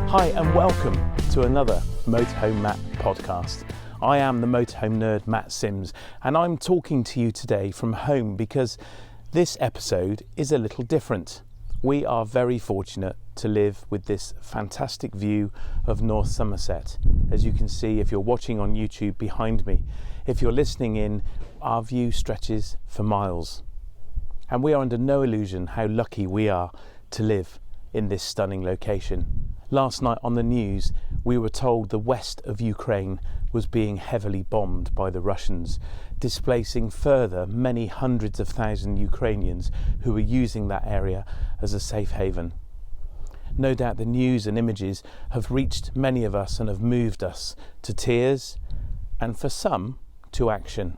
Hi and welcome to another Motorhome Matt podcast. I am the motorhome nerd Matt Sims and I'm talking to you today from home because this episode is a little different. We are very fortunate to live with this fantastic view of North Somerset. As you can see if you're watching on YouTube behind me, if you're listening in, our view stretches for miles. And we are under no illusion how lucky we are to live in this stunning location. Last night on the news, we were told the west of Ukraine was being heavily bombed by the Russians, displacing further many hundreds of thousands Ukrainians who were using that area as a safe haven. No doubt the news and images have reached many of us and have moved us to tears and for some to action.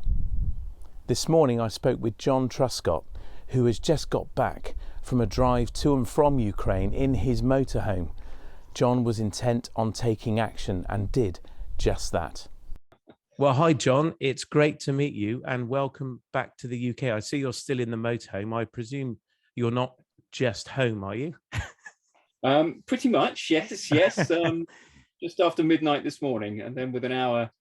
This morning I spoke with Jon Truscott, who has just got back from a drive to and from Ukraine in his motorhome. Jon was intent on taking action and did just that. Well, hi, Jon. It's great to meet you and welcome back to the UK. I see you're still in the motorhome. I presume you're not just home, are you? Pretty much, yes. Just after midnight this morning, and then with an hour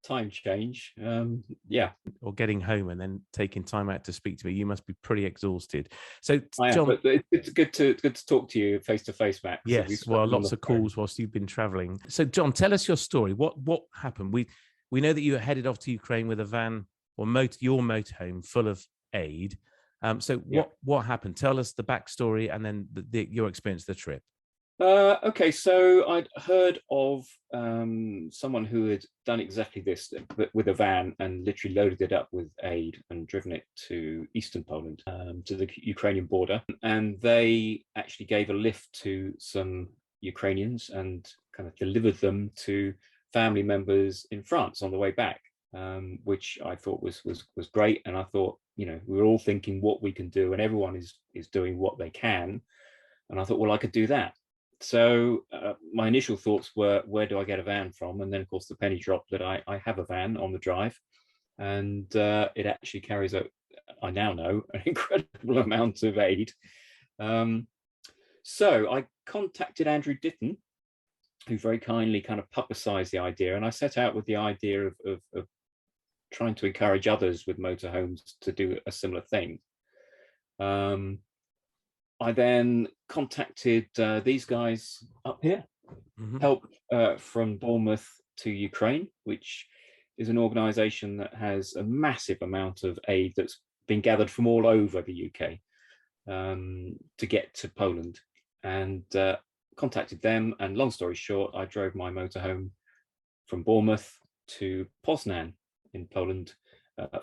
time change. Or getting home and then taking time out to speak to me. You must be pretty exhausted. So, Jon, but it's good to talk to you face to face, Max. Yes, well, lots of calls whilst you've been travelling. So, Jon, tell us your story. What happened? We know that you were headed off to Ukraine with a van or your motorhome full of aid. What happened? Tell us the backstory and then your experience of the trip. Okay, so I'd heard of someone who had done exactly this, but with a van and literally loaded it up with aid and driven it to eastern Poland, to the Ukrainian border. And they actually gave a lift to some Ukrainians and kind of delivered them to family members in France on the way back, which I thought was great. And I thought, we were all thinking what we can do, and everyone is doing what they can. And I thought, well, I could do that. So my initial thoughts were, where do I get a van from? And then, of course, the penny dropped that I have a van on the drive, and it actually carries out, I now know, an incredible amount of aid. So I contacted Andrew Ditton, who very kindly kind of publicised the idea, and I set out with the idea of trying to encourage others with motorhomes to do a similar thing. I then contacted these guys up here, help from Bournemouth to Ukraine, which is an organisation that has a massive amount of aid that's been gathered from all over the UK to get to Poland, and contacted them. And long story short, I drove my motorhome from Bournemouth to Poznan in Poland,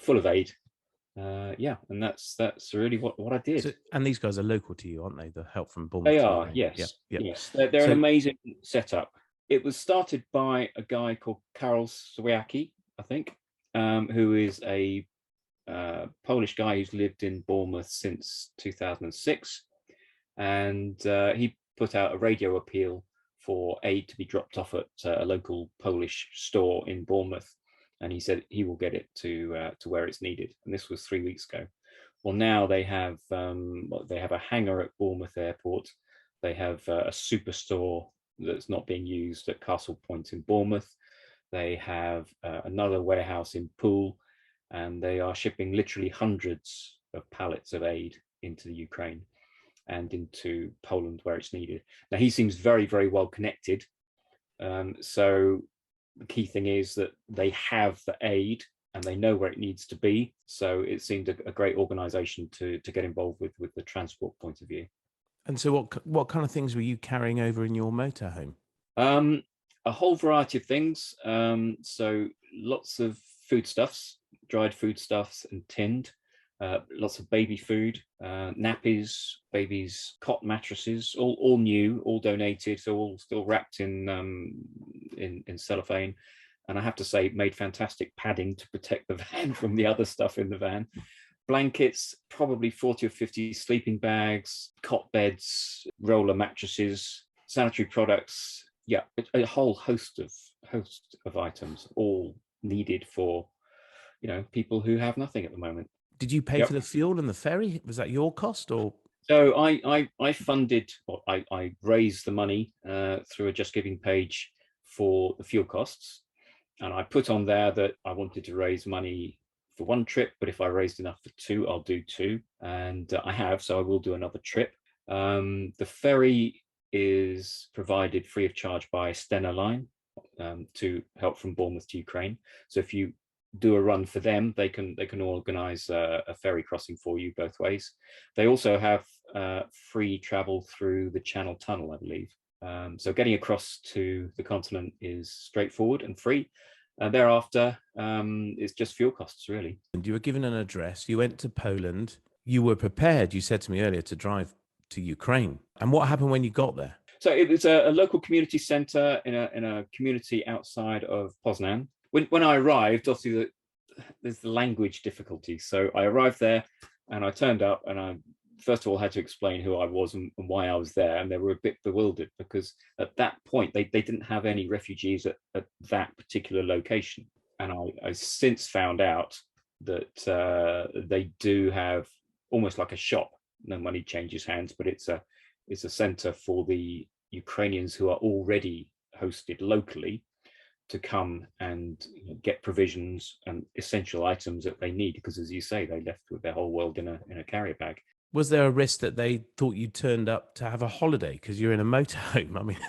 full of aid. And that's really what I did. So, and these guys are local to you, aren't they? The help from Bournemouth. They are, yes. Yep. Yes, they're an amazing setup. It was started by a guy called Karol Swiacki, I think, who is a Polish guy who's lived in Bournemouth since 2006, and he put out a radio appeal for aid to be dropped off at a local Polish store in Bournemouth. And he said he will get it to where it's needed. And this was 3 weeks ago. Well, now they have a hangar at Bournemouth Airport. They have a superstore that's not being used at Castle Point in Bournemouth. They have another warehouse in Poole, and they are shipping literally hundreds of pallets of aid into the Ukraine and into Poland where it's needed. Now, he seems very, very well connected. So the key thing is that they have the aid and they know where it needs to be. So it seemed a great organisation to get involved with the transport point of view. And so what kind of things were you carrying over in your motorhome? A whole variety of things. So lots of foodstuffs, dried foodstuffs and tinned. Lots of baby food, nappies, babies' cot mattresses, all new, all donated, so all still wrapped in cellophane. And I have to say, made fantastic padding to protect the van from the other stuff in the van. Blankets, probably 40 or 50 sleeping bags, cot beds, roller mattresses, sanitary products. Yeah, a whole host of items, all needed for people who have nothing at the moment. Did you pay for the fuel and the ferry? Was that your cost or? So I funded, or I raised the money through a Just Giving page for the fuel costs. And I put on there that I wanted to raise money for one trip, but if I raised enough for two, I'll do two. And I have, so I will do another trip. The ferry is provided free of charge by Stena Line to help from Bournemouth to Ukraine. So if you do a run for them, they can organise a ferry crossing for you both ways. They also have free travel through the Channel Tunnel, I believe. So getting across to the continent is straightforward and free. Thereafter, it's just fuel costs, really. And you were given an address. You went to Poland. You were prepared, you said to me earlier, to drive to Ukraine. And what happened when you got there? So it was a local community centre in a community outside of Poznan. When I arrived, obviously there's the language difficulty. So I arrived there and I turned up, and I first of all had to explain who I was and why I was there. And they were a bit bewildered because at that point they didn't have any refugees at that particular location. And I since found out that they do have almost like a shop. No money changes hands, but it's a centre for the Ukrainians who are already hosted locally to come and get provisions and essential items that they need, because, as you say, they left with their whole world in a carrier bag. Was there a risk that they thought you turned up to have a holiday because you're in a motorhome? I mean,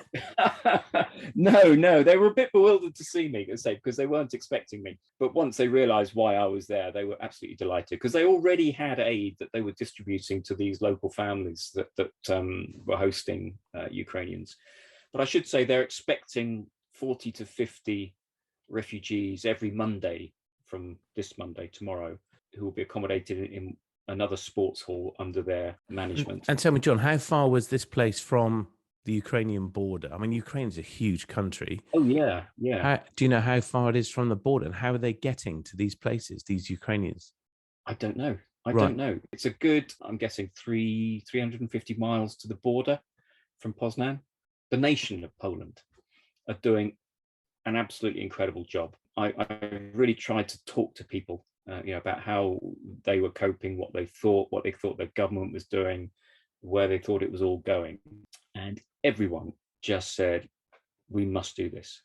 no, they were a bit bewildered to see me, because they weren't expecting me. But once they realised why I was there, they were absolutely delighted, because they already had aid that they were distributing to these local families that were hosting Ukrainians. But I should say they're expecting 40 to 50 refugees every Monday from this Monday, tomorrow, who will be accommodated in another sports hall under their management. And tell me, John, how far was this place from the Ukrainian border? I mean, Ukraine's a huge country. Oh, yeah. Do you know how far it is from the border, and how are they getting to these places, these Ukrainians? I don't know. I don't know. It's a good, I'm guessing, 350 miles to the border from Poznan. The nation of Poland are doing an absolutely incredible job. I really tried to talk to people about how they were coping, what they thought their government was doing, where they thought it was all going. And everyone just said, we must do this.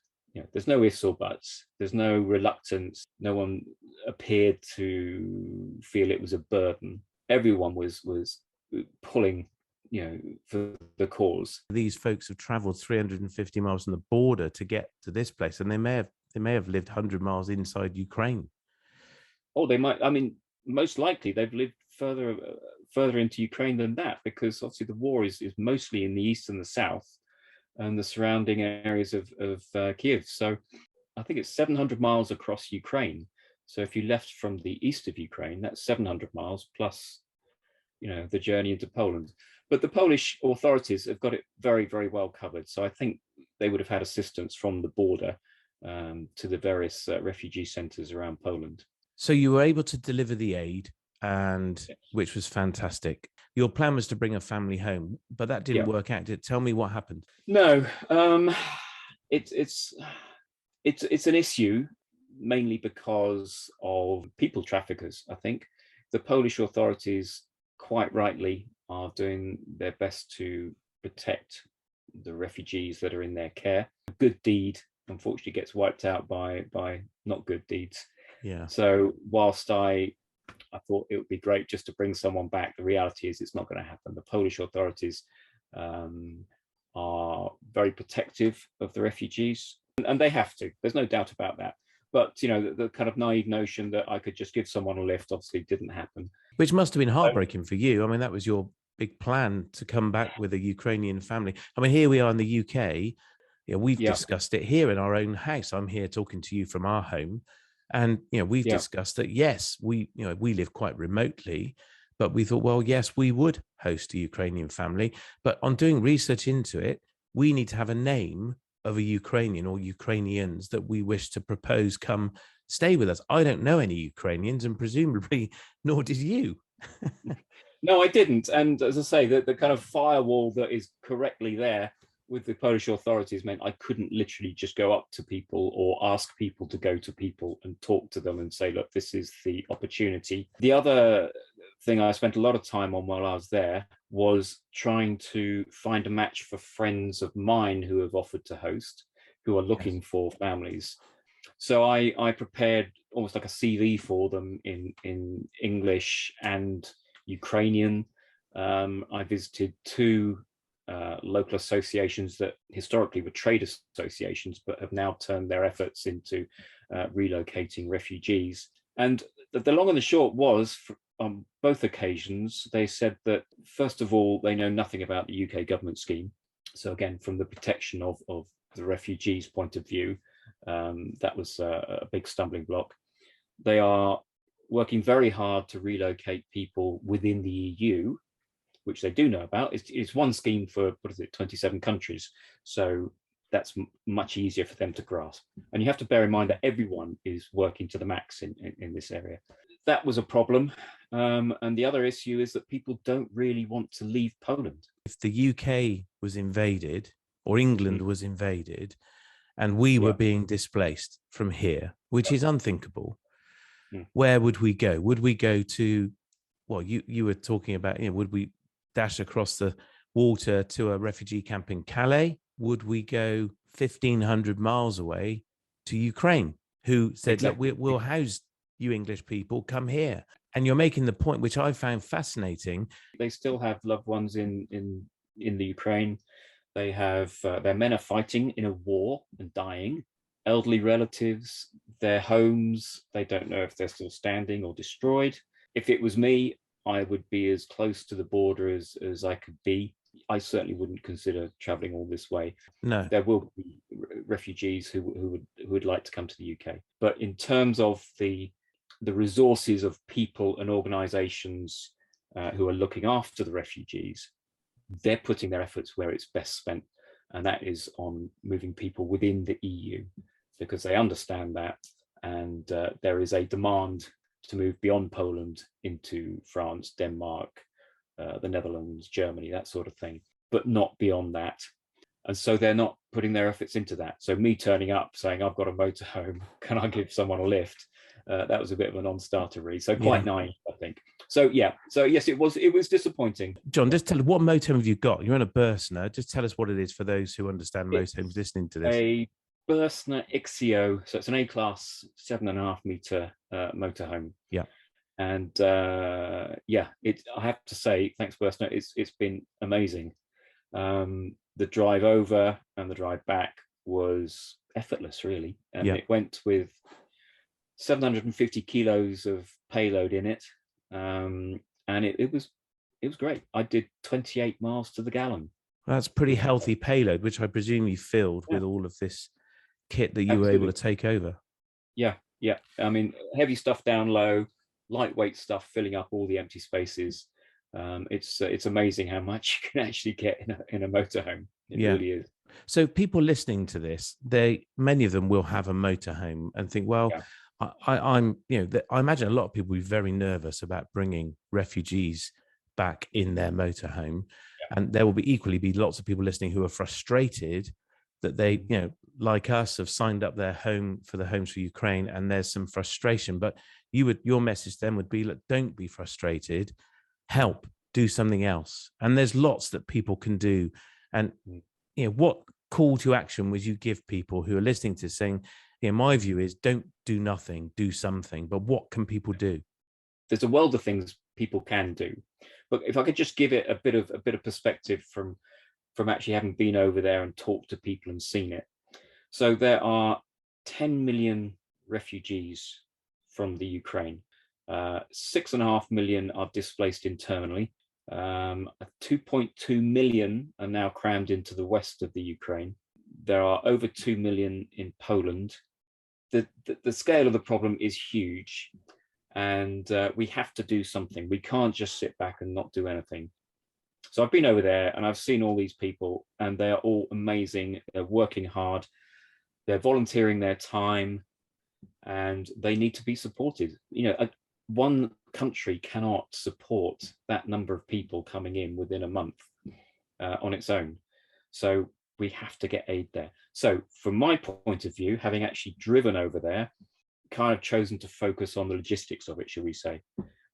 There's no ifs or buts. There's no reluctance. No one appeared to feel it was a burden. Everyone was pulling, for the cause. These folks have traveled 350 miles from the border to get to this place, and they may have lived 100 miles inside Ukraine. Oh, they might. I mean, most likely they've lived further into Ukraine than that, because obviously the war is mostly in the east and the south and the surrounding areas of Kiev. So I think it's 700 miles across Ukraine. So if you left from the east of Ukraine, that's 700 miles plus, the journey into Poland. But the Polish authorities have got it very, very well covered. So I think they would have had assistance from the border to the various refugee centres around Poland. So you were able to deliver the aid, which was fantastic. Your plan was to bring a family home, but that didn't work out. Tell me what happened. No, it's an issue mainly because of people traffickers. I think the Polish authorities, quite rightly, are doing their best to protect the refugees that are in their care. A good deed, unfortunately, gets wiped out by not good deeds. Yeah. So whilst I thought it would be great just to bring someone back, the reality is it's not going to happen. The Polish authorities are very protective of the refugees, and they have to. There's no doubt about that. But, the kind of naive notion that I could just give someone a lift obviously didn't happen. Which must have been heartbreaking for you. I mean, that was your big plan, to come back with a Ukrainian family. I mean, here we are in the UK. We've discussed it here in our own house. I'm here talking to you from our home. And, we've discussed that, yes, we live quite remotely, but we thought, well, yes, we would host a Ukrainian family. But on doing research into it, we need to have a name of a Ukrainian or Ukrainians that we wish to propose come stay with us. I don't know any Ukrainians, and presumably nor did you. No, I didn't. And as I say, the kind of firewall that is correctly there with the Polish authorities meant I couldn't literally just go up to people or ask people to go to people and talk to them and say, look, this is the opportunity. The other thing I spent a lot of time on while I was there was trying to find a match for friends of mine who have offered to host, who are looking for families. So I prepared almost like a CV for them in English and Ukrainian. I visited two local associations that historically were trade associations, but have now turned their efforts into relocating refugees. And the long and the short was, on both occasions, they said that, first of all, they know nothing about the UK government scheme. So again, from the protection of the refugees' point of view, that was a big stumbling block. They are working very hard to relocate people within the EU, which they do know about. It's one scheme for, 27 countries. So that's much easier for them to grasp. And you have to bear in mind that everyone is working to the max in this area. That was a problem. And the other issue is that people don't really want to leave Poland. If the UK was invaded, or England was invaded, and we were being displaced from here, which is unthinkable, where would we go? Would we go to, well, you were talking about, would we dash across the water to a refugee camp in Calais? Would we go 1,500 miles away to Ukraine, who said, exactly, look, we'll house you English people, come here? And you're making the point, which I found fascinating. They still have loved ones in the Ukraine. They have, their men are fighting in a war and dying. Elderly relatives, their homes, they don't know if they're still standing or destroyed. If it was me, I would be as close to the border as I could be. I certainly wouldn't consider traveling all this way. No. There will be refugees who would like to come to the UK. But in terms of the resources of people and organizations who are looking after the refugees, they're putting their efforts where it's best spent. And that is on moving people within the EU, because they understand that. And there is a demand to move beyond Poland into France, Denmark, the Netherlands, Germany, that sort of thing, but not beyond that. And so they're not putting their efforts into that. So me turning up saying, I've got a motorhome, can I give someone a lift? That was a bit of a non-starter, really. So quite naive, I think. So yes, it was disappointing. John, just tell us, what motorhome have you got? You're on a Bursner. Just tell us what it is for those who understand motorhomes listening to this. A Bursner Ixio, so it's an A-class 7.5 meter motorhome. Yeah. And I have to say, thanks Bursner, it's been amazing. The drive over and the drive back was effortless, really. And it went with 750 kilos of payload in it. And it was great. I did 28 miles to the gallon. That's pretty healthy payload, which I presume you filled with all of this kit that you were able to take over. Yeah. I mean, heavy stuff down low, lightweight stuff filling up all the empty spaces. It's amazing how much you can actually get in a motorhome. It really is. So people listening to this, many of them will have a motorhome and think, well, I imagine a lot of people will be very nervous about bringing refugees back in their motorhome. And there will equally be lots of people listening who are frustrated that they, like us, have signed up their home for the Homes for Ukraine, and there's some frustration. But your message then would be, look, don't be frustrated, help, do something else. And there's lots that people can do. And what call to action would you give people who are listening to saying, my view is don't do nothing, do something. But what can people do? There's a world of things people can do. But if I could just give it a bit of perspective from actually having been over there and talked to people and seen it. So there are 10 million refugees from the Ukraine. 6.5 million are displaced internally. 2.2 million are now crammed into the west of the Ukraine. There are over 2 million in Poland. The scale of the problem is huge, and we have to do something. We can't just sit back and not do anything. So I've been over there and I've seen all these people, and they're all amazing. They're working hard. They're volunteering their time, and they need to be supported. One country cannot support that number of people coming in within a month on its own. So we have to get aid there. So from my point of view, having actually driven over there, kind of chosen to focus on the logistics of it, shall we say.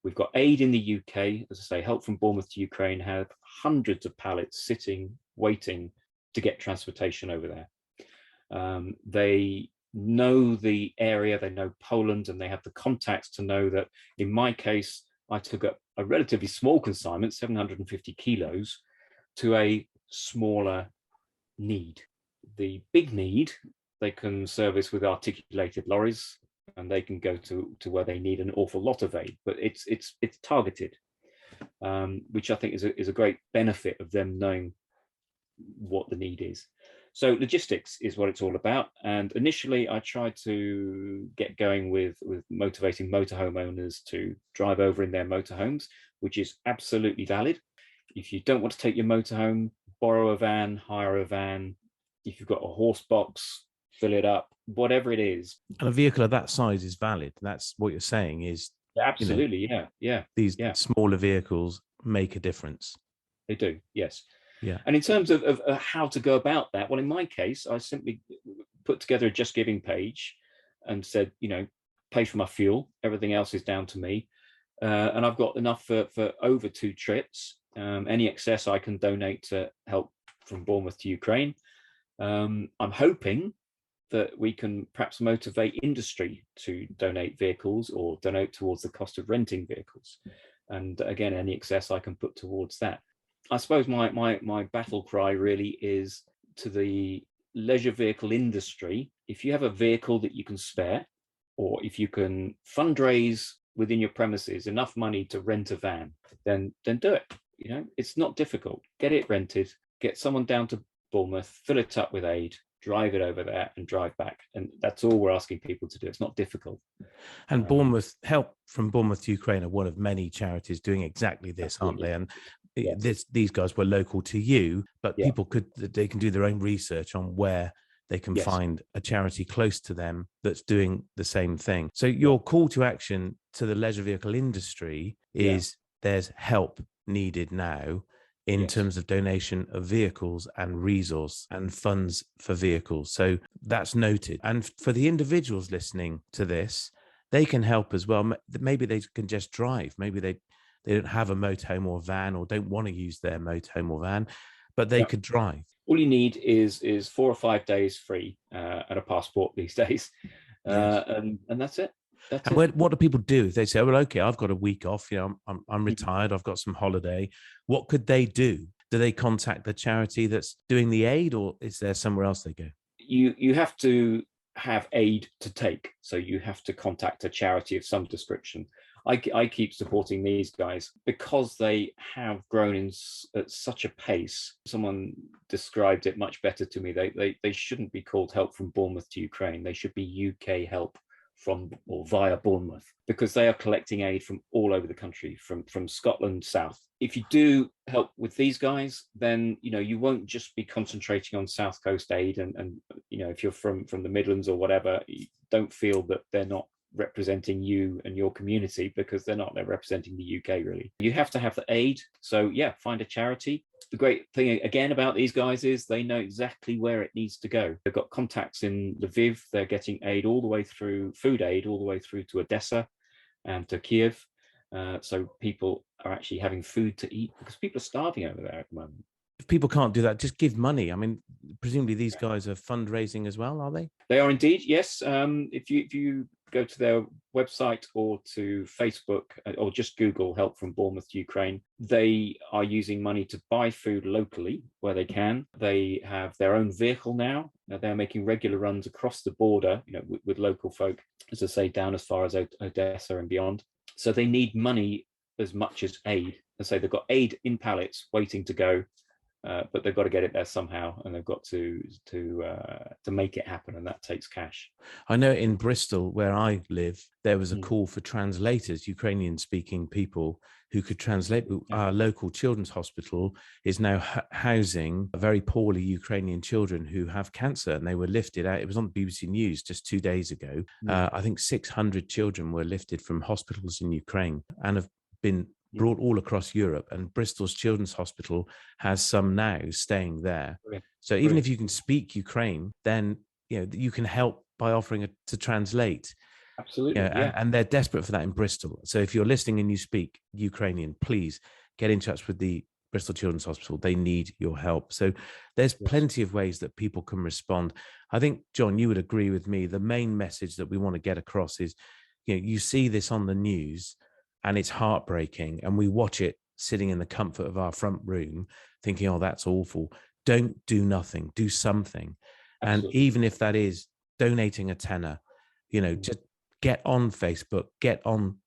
We've got aid in the UK. As I say, Help from Bournemouth to Ukraine have hundreds of pallets sitting, waiting to get transportation over there. They know the area, they know Poland, and they have the contacts to know that in my case, I took a relatively small consignment, 750 kilos, to a smaller need. The big need, they can service with articulated lorries, and they can go to where they need an awful lot of aid, but it's targeted, which I think is a great benefit of them knowing what the need is. So logistics is what it's all about. And initially I tried to get going with motivating motorhome owners to drive over in their motorhomes, which is absolutely valid. If you don't want to take your motorhome, borrow a van, hire a van. If you've got a horse box, fill it up, whatever it is. And a vehicle of that size is valid. That's what you're saying is, absolutely, yeah. These smaller vehicles make a difference. They do, yes. Yeah. And in terms of how to go about that, well, in my case, I simply put together a Just Giving page and said, pay for my fuel. Everything else is down to me. And I've got enough for over 2 trips. Any excess I can donate to Help from Bournemouth to Ukraine. I'm hoping that we can perhaps motivate industry to donate vehicles or donate towards the cost of renting vehicles. And again, any excess I can put towards that. I suppose my battle cry really is to the leisure vehicle industry. If you have a vehicle that you can spare, or if you can fundraise within your premises enough money to rent a van, then do it. It's not difficult. Get it rented, get someone down to Bournemouth, fill it up with aid, drive it over there and drive back. And that's all we're asking people to do. It's not difficult. And Bournemouth, Help from Bournemouth to Ukraine are one of many charities doing exactly this, absolutely. aren't they? And these guys were local to you, but people they can do their own research on where they can find a charity close to them that's doing the same thing. So your call to action to the leisure vehicle industry is there's help needed now in terms of donation of vehicles and resource and funds for vehicles. So that's noted. And for the individuals listening to this, they can help as well. Maybe they can just drive. Maybe they don't have a motorhome or van, or don't want to use their motorhome or van, but they could drive. All you need is 4 or 5 days free and a passport these days. And that's it. What do people do if they say, well, okay, I've got a week off, I'm retired, I've got some holiday? What could they do? Do they contact the charity that's doing the aid, or is there somewhere else they go? You have to have aid to take. So you have to contact a charity of some description. I keep supporting these guys because they have grown at such a pace. Someone described it much better to me. They shouldn't be called Help from Bournemouth to Ukraine. They should be UK Help from or via Bournemouth, because they are collecting aid from all over the country, from Scotland south. If you do help with these guys, then you won't just be concentrating on South Coast aid, and if you're from the Midlands or whatever, you don't feel that they're not representing you and your community, because they're representing the UK really. You have to have the aid. So find a charity. The great thing again about these guys is they know exactly where it needs to go. They've got contacts in Lviv. They're getting aid all the way through, food aid all the way through to Odessa and to Kiev. So people are actually having food to eat, because people are starving over there at the moment. If people can't do that, just give money. I mean, presumably these guys are fundraising as well, are they? They are indeed, yes. If you go to their website or to Facebook, or just Google Help from Bournemouth to Ukraine, they are using money to buy food locally where they can. They have their own vehicle now. They're making regular runs across the border, with local folk, as I say, down as far as Odessa and beyond. So they need money as much as aid. As I say, they've got aid in pallets waiting to go. But they've got to get it there somehow, and they've got to make it happen, and that takes cash. I know in Bristol, where I live, there was a call for translators, Ukrainian-speaking people who could translate. Our local children's hospital is now housing very poorly Ukrainian children who have cancer, and they were lifted out. It was on the BBC News just 2 days ago. I think 600 children were lifted from hospitals in Ukraine and have been brought all across Europe, and Bristol's Children's Hospital has some now staying there. So even if you can speak Ukraine, then you can help by offering to translate. Absolutely, yeah. And they're desperate for that in Bristol. So if you're listening and you speak Ukrainian, please get in touch with the Bristol Children's Hospital. They need your help. So there's plenty of ways that people can respond. I think, Jon, you would agree with me. The main message that we want to get across is, you see this on the news and it's heartbreaking, and we watch it sitting in the comfort of our front room thinking, oh, that's awful. Don't do nothing, do something. Absolutely. And even if that is donating a tenner, just get on Facebook, get on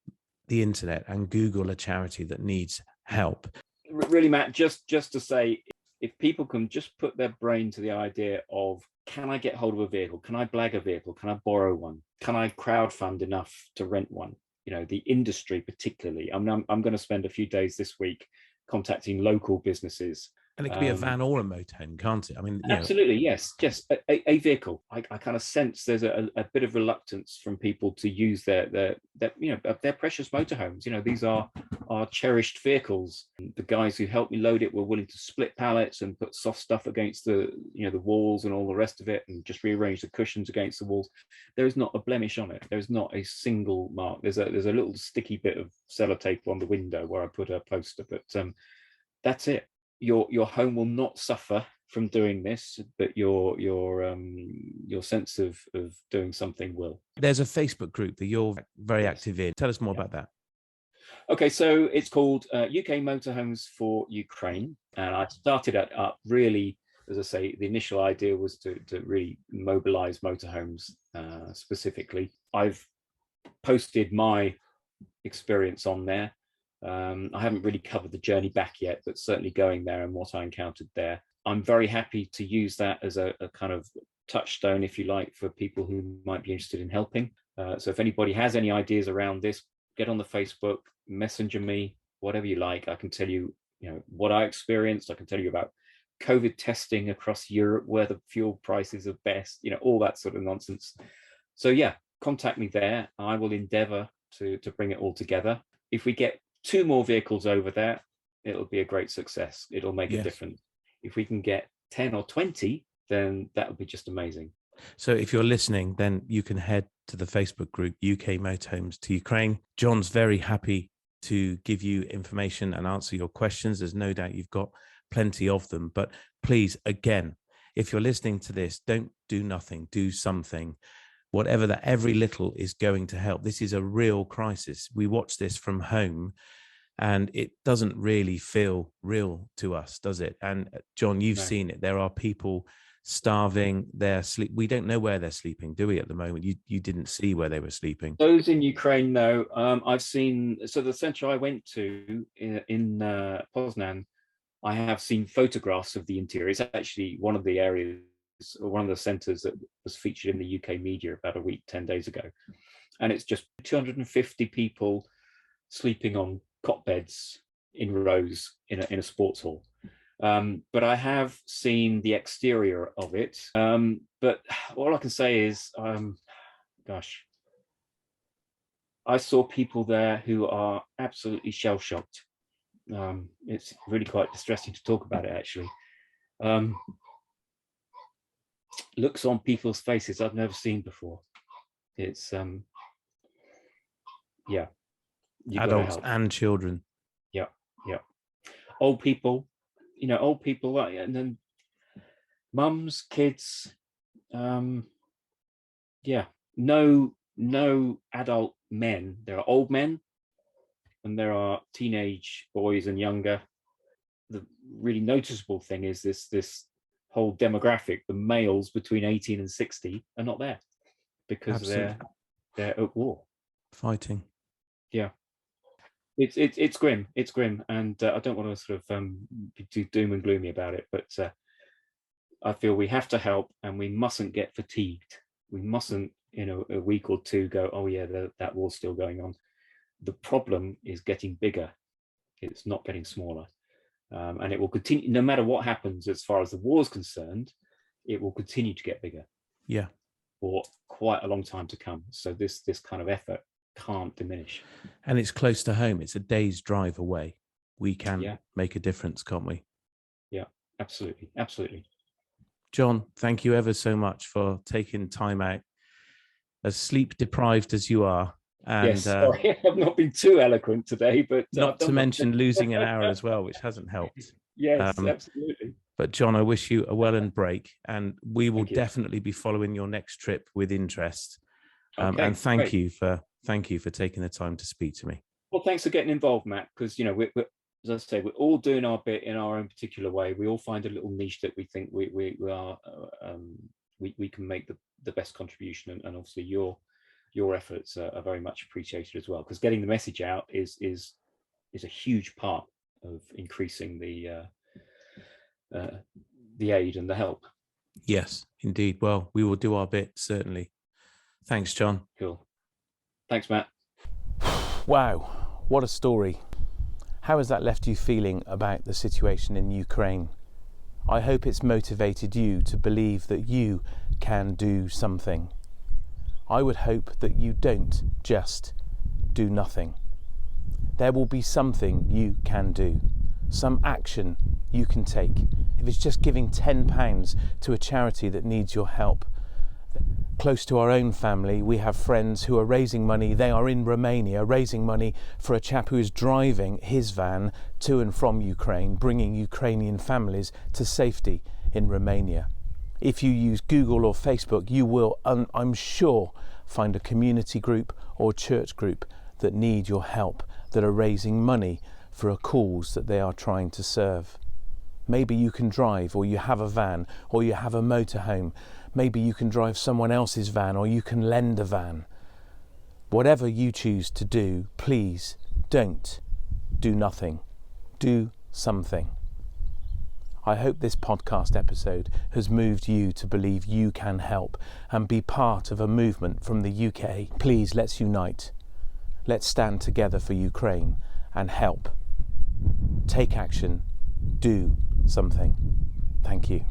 the internet and Google a charity that needs help. Really, Matt, just to say, if people can just put their brain to the idea of, can I get hold of a vehicle? Can I blag a vehicle? Can I borrow one? Can I crowdfund enough to rent one? The industry particularly. I'm going to spend a few days this week contacting local businesses. And it could be a van or a motorhome, can't it? I mean, absolutely, yes. Just a vehicle. I kind of sense there's a bit of reluctance from people to use their precious motorhomes. These are cherished vehicles. The guys who helped me load it were willing to split pallets and put soft stuff against the walls and all the rest of it, and just rearrange the cushions against the walls. There is not a blemish on it. There's not a single mark. There's a little sticky bit of sellotape on the window where I put a poster, but that's it. Your home will not suffer from doing this, but your sense of doing something will. There's a Facebook group that you're very active in. Tell us more about that. Okay, so it's called UK Motorhomes for Ukraine, and I started it up really, as I say, the initial idea was to really mobilize motorhomes specifically. I've posted my experience on there. I haven't really covered the journey back yet, but certainly going there and what I encountered there. I'm very happy to use that as a kind of touchstone, if you like, for people who might be interested in helping. So if anybody has any ideas around this, get on the Facebook, messenger me, whatever you like. I can tell you, what I experienced. I can tell you about COVID testing across Europe, where the fuel prices are best, all that sort of nonsense. So yeah, contact me there. I will endeavor to bring it all together. If we get 2 more vehicles over there, it'll be a great success. It'll make a difference. If we can get 10 or 20, then that would be just amazing. So if you're listening, then you can head to the Facebook group, UK Motorhomes to Ukraine. Jon's very happy to give you information and answer your questions. There's no doubt you've got plenty of them. But please, again, if you're listening to this, don't do nothing, do something. Whatever that, every little is going to help. This is a real crisis. We watch this from home and it doesn't really feel real to us, does it? And Jon, you've seen it. There are people starving, we don't know where they're sleeping, do we, at the moment? You didn't see where they were sleeping. Those in Ukraine, no. I've seen, so the centre I went to in Poznan, I have seen photographs of the interior. It's actually one of the areas, or one of the centres that was featured in the UK media about a week, 10 days ago. And it's just 250 people sleeping on cot beds in rows in a sports hall. But I have seen the exterior of it. But all I can say is, gosh, I saw people there who are absolutely shell-shocked. It's really quite distressing to talk about it, actually. Looks on people's faces I've never seen before. It's yeah, adults and children. Yeah. Old people, and then mums, kids. Yeah, no adult men. There are old men and there are teenage boys and younger. The really noticeable thing is this whole demographic, the males between 18 and 60 are not there because they're at war, fighting. Yeah, it's grim. It's grim, and I don't want to sort of be too doom and gloomy about it, but I feel we have to help, and we mustn't get fatigued. We mustn't, a week or two go, oh yeah, that war's still going on. The problem is getting bigger. It's not getting smaller. And it will continue, no matter what happens as far as the war is concerned, it will continue to get bigger. Yeah. For quite a long time to come. So this kind of effort can't diminish. And it's close to home. It's a day's drive away. We can make a difference, can't we? Yeah, absolutely. Absolutely. Jon, thank you ever so much for taking time out as sleep deprived as you are. And yes, sorry, I've not been too eloquent today, but not to mention losing an hour as well, which hasn't helped. Yes, absolutely. But John, I wish you a well-earned break, and we will Thank you. definitely be following your next trip with interest. Okay, and thank great. you for taking the time to speak to me. Well, thanks for getting involved, Matt, because we're, as I say, we're all doing our bit in our own particular way. We all find a little niche that we think we can make the best contribution, and obviously your efforts are very much appreciated as well, because getting the message out is a huge part of increasing the aid and the help. Yes, indeed. Well, we will do our bit, certainly. Thanks, John. Cool. Thanks, Matt. Wow, what a story. How has that left you feeling about the situation in Ukraine? I hope it's motivated you to believe that you can do something. I would hope that you don't just do nothing. There will be something you can do, some action you can take. If it's just giving £10 to a charity that needs your help. Close to our own family, we have friends who are raising money. They are in Romania raising money for a chap who is driving his van to and from Ukraine, bringing Ukrainian families to safety in Romania. If you use Google or Facebook, you will, I'm sure, find a community group or church group that need your help, that are raising money for a cause that they are trying to serve. Maybe you can drive, or you have a van, or you have a motorhome. Maybe you can drive someone else's van, or you can lend a van. Whatever you choose to do, please don't do nothing. Do something. I hope this podcast episode has moved you to believe you can help and be part of a movement from the UK. Please, let's unite. Let's stand together for Ukraine and help. Take action. Do something. Thank you.